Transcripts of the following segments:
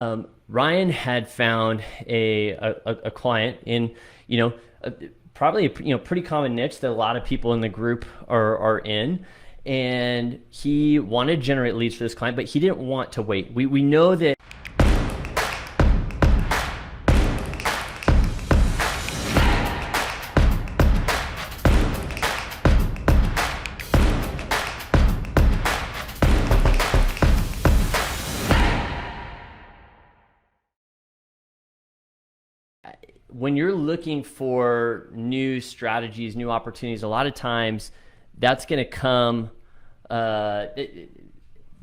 Ryan had found a client in, you know, probably a pretty common niche that a lot of people in the group are in. And he wanted to generate leads for this client, but he didn't want to wait. We know that when you're looking for new strategies, new opportunities, a lot of times that's going to come uh,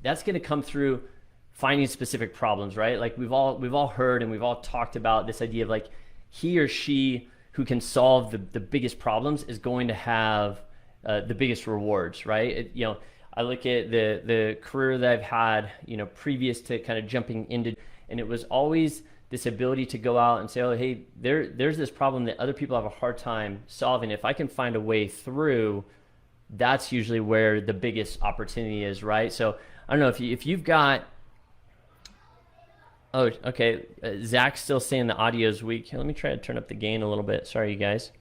that's going to come through finding specific problems, right? Like we've all heard and we've all talked about this idea of like he or she who can solve the biggest problems is going to have the biggest rewards, right? I look at the career that I've had, previous to kind of jumping into, and it was always this ability to go out and say, oh, hey, there's this problem that other people have a hard time solving. If I can find a way through, that's usually where the biggest opportunity is, right? So I don't know if you've got. Oh, okay. Zach's still saying the audio is weak. Let me try to turn up the gain a little bit. Sorry, you guys.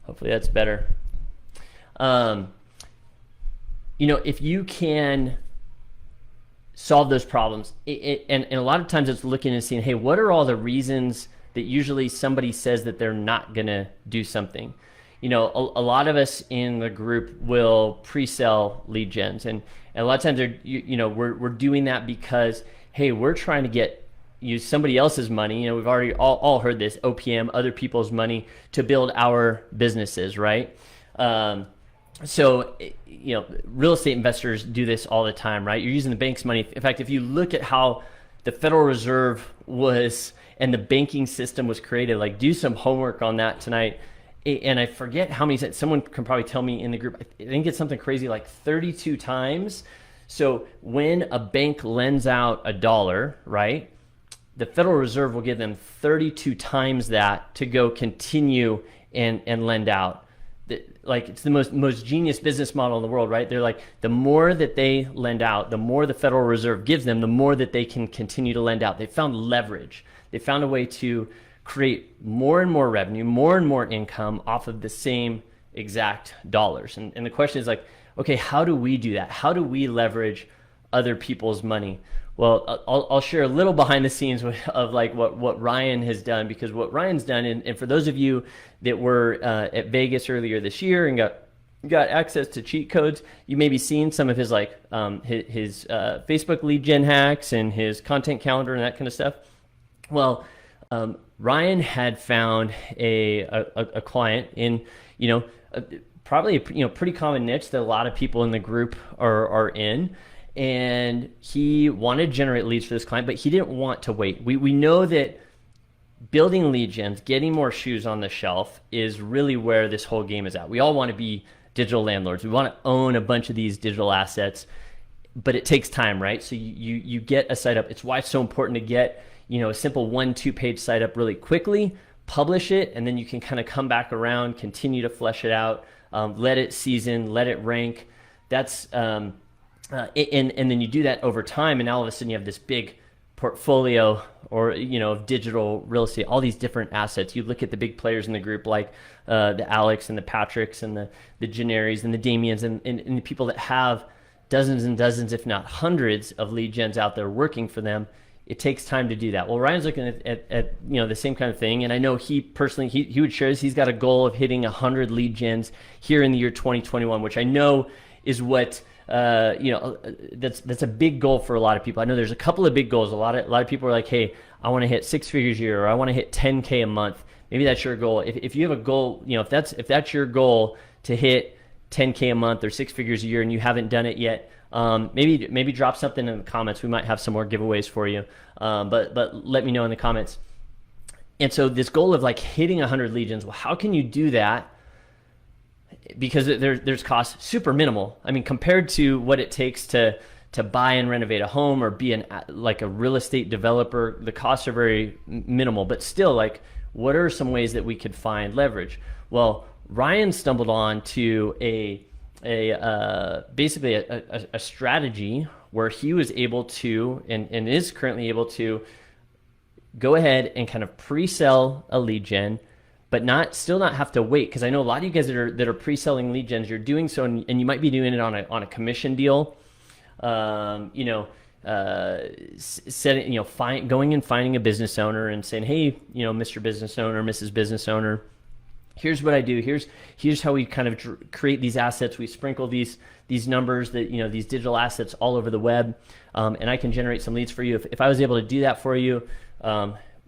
Hopefully that's better. Um, if you can solve those problems, and a lot of times it's looking and seeing, hey, what are all the reasons that usually somebody says that they're not going to do something? A lot of us in the group will pre-sell lead gens, and a lot of times we're doing that because, hey, we're trying to use somebody else's money. We've already all heard this, OPM, other people's money to build our businesses, right? So, real estate investors do this all the time, right? You're using the bank's money. In fact, if you look at how the Federal Reserve was and the banking system was created, like do some homework on that tonight. And I forget how many, someone can probably tell me in the group, I think it's something crazy like 32 times. So when a bank lends out a dollar, right, the Federal Reserve will give them 32 times that to go continue and lend out. Like it's the most genius business model in the world, right? They're like, the more that they lend out, the more the Federal Reserve gives them, the more that they can continue to lend out. They found leverage. They found a way to create more and more revenue, more and more income off of the same exact dollars. And the question is like, okay, how do we do that? How do we leverage other people's money? Well, I'll share a little behind the scenes of like what Ryan has done, because what Ryan's done, and for those of you that were at Vegas earlier this year and got access to cheat codes, you may be seeing some of his his Facebook lead gen hacks and his content calendar and that kind of stuff. Well, Ryan had found a client in probably a pretty common niche that a lot of people in the group are in. And he wanted to generate leads for this client, but he didn't want to wait. We know that building lead gens, getting more shoes on the shelf is really where this whole game is at. We all want to be digital landlords. We want to own a bunch of these digital assets, but it takes time, right? So you get a site up. It's why it's so important to get a simple 1-2 page site up really quickly, publish it, and then you can kind of come back around, continue to flesh it out, let it season, let it rank. That's and then you do that over time, and now all of a sudden you have this big portfolio of digital real estate, all these different assets. You look at the big players in the group like the Alex and the Patricks and the Gennaries and the Damians and the people that have dozens and dozens, if not hundreds, of lead gens out there working for them. It takes time to do that. Well, Ryan's looking at the same kind of thing, and I know he personally he would share this. He's got a goal of hitting 100 lead gens here in the year 2021, which I know is what that's a big goal for a lot of people. I know there's a couple of big goals. A lot of people are like, hey, I want to hit 6 figures a year, or I want to hit 10K a month. Maybe that's your goal. If you have a goal, if that's your goal to hit 10K a month or 6 figures a year and you haven't done it yet, maybe drop something in the comments. We might have some more giveaways for you, but let me know in the comments. And so this goal of like hitting 100 lead gens, well, how can you do that? Because there's costs super minimal. I mean, compared to what it takes to buy and renovate a home or be like a real estate developer, the costs are very minimal. But still, like, what are some ways that we could find leverage? Well, Ryan stumbled on to basically a strategy where he was able to, and is currently able to, go ahead and kind of pre-sell a lead gen, but still not have to wait. Because I know a lot of you guys that are pre-selling lead gens, you're doing so, and you might be doing it on a commission deal. Setting, going and finding a business owner and saying, hey, Mr. Business Owner, Mrs. Business Owner, here's what I do. Here's how we kind of create these assets. We sprinkle these numbers, that these digital assets all over the web, and I can generate some leads for you. If I was able to do that for you,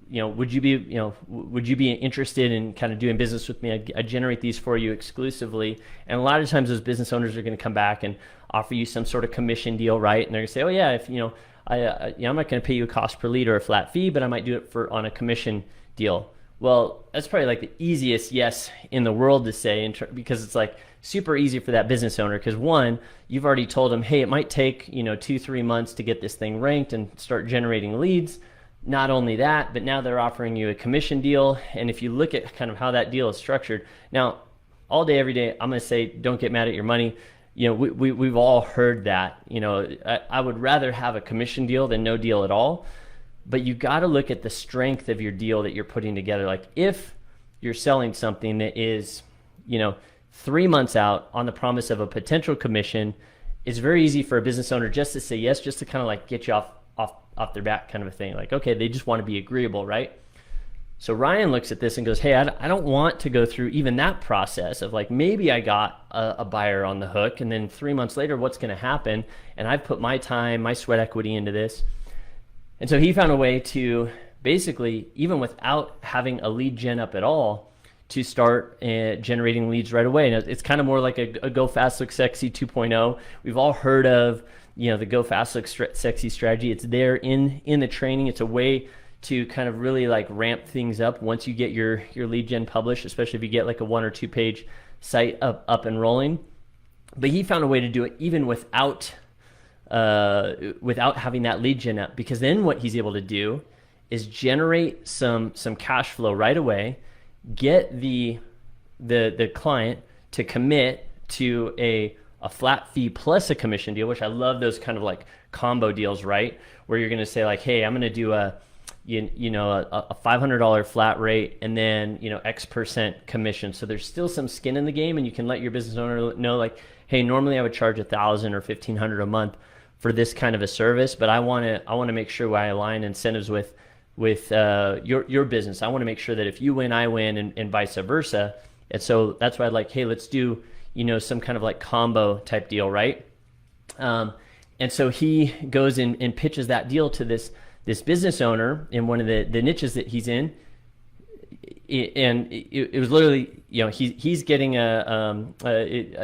would you be interested in kind of doing business with me? I generate these for you exclusively. And a lot of times those business owners are going to come back and offer you some sort of commission deal, right? And they're going to say, oh yeah, if I'm not going to pay you a cost per lead or a flat fee, but I might do it on a commission deal. Well, that's probably like the easiest yes in the world to say, because it's like super easy for that business owner. Because one, you've already told them, hey, it might take 2-3 months to get this thing ranked and start generating leads. Not only that, but now they're offering you a commission deal. And if you look at kind of how that deal is structured, now all day, every day, I'm going to say, don't get mad at your money. We've all heard that. I would rather have a commission deal than no deal at all. But you got to look at the strength of your deal that you're putting together. Like if you're selling something that is, 3 months out on the promise of a potential commission, it's very easy for a business owner just to say yes, just to kind of like get you off their back kind of a thing. Like, okay, they just want to be agreeable, right? So Ryan looks at this and goes, hey, I don't want to go through even that process of like, maybe I got a buyer on the hook, and then 3 months later, what's going to happen? And I've put my time, my sweat equity into this. And so he found a way to basically, even without having a lead gen up at all, to start generating leads right away. And it's kind of more like a Go Fast Look Sexy 2.0. We've all heard of the Go Fast Look Sexy strategy. It's there in the training. It's a way to kind of really like ramp things up once you get your lead gen published, especially if you get like a 1 or 2 page site up and rolling. But he found a way to do it even without having that lead gen up, because then what he's able to do is generate some cash flow right away, get the client to commit to a flat fee plus a commission deal, which I love those kind of like combo deals, right? Where you're going to say like, hey, I'm going to do a $500 flat rate and then X% commission. So there's still some skin in the game, and you can let your business owner know like, hey, normally I would charge $1,000 or $1,500 a month for this kind of a service, but I want to make sure I align incentives with your business. I want to make sure that if you win, I win, and vice versa. And so that's why I'd like, hey, let's do some kind of like combo type deal, right? And so he goes and pitches that deal to this business owner in one of the niches that he's in. And it was literally, he's getting I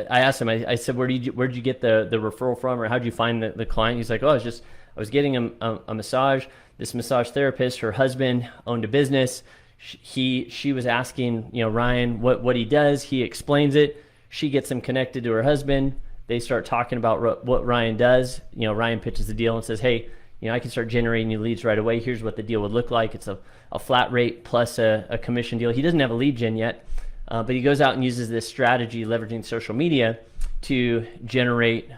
asked him, I said, where'd you get the referral from, or how'd you find the client? He's like, oh, I was getting a massage. This massage therapist, her husband owned a business. She was asking, Ryan what he does. He explains it. She gets him connected to her husband. They start talking about what Ryan does. Ryan pitches the deal and says, hey, I can start generating you leads right away. Here's what the deal would look like. It's a flat rate plus a commission deal. He doesn't have a lead gen yet, but he goes out and uses this strategy, leveraging social media, to generate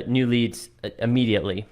new leads immediately.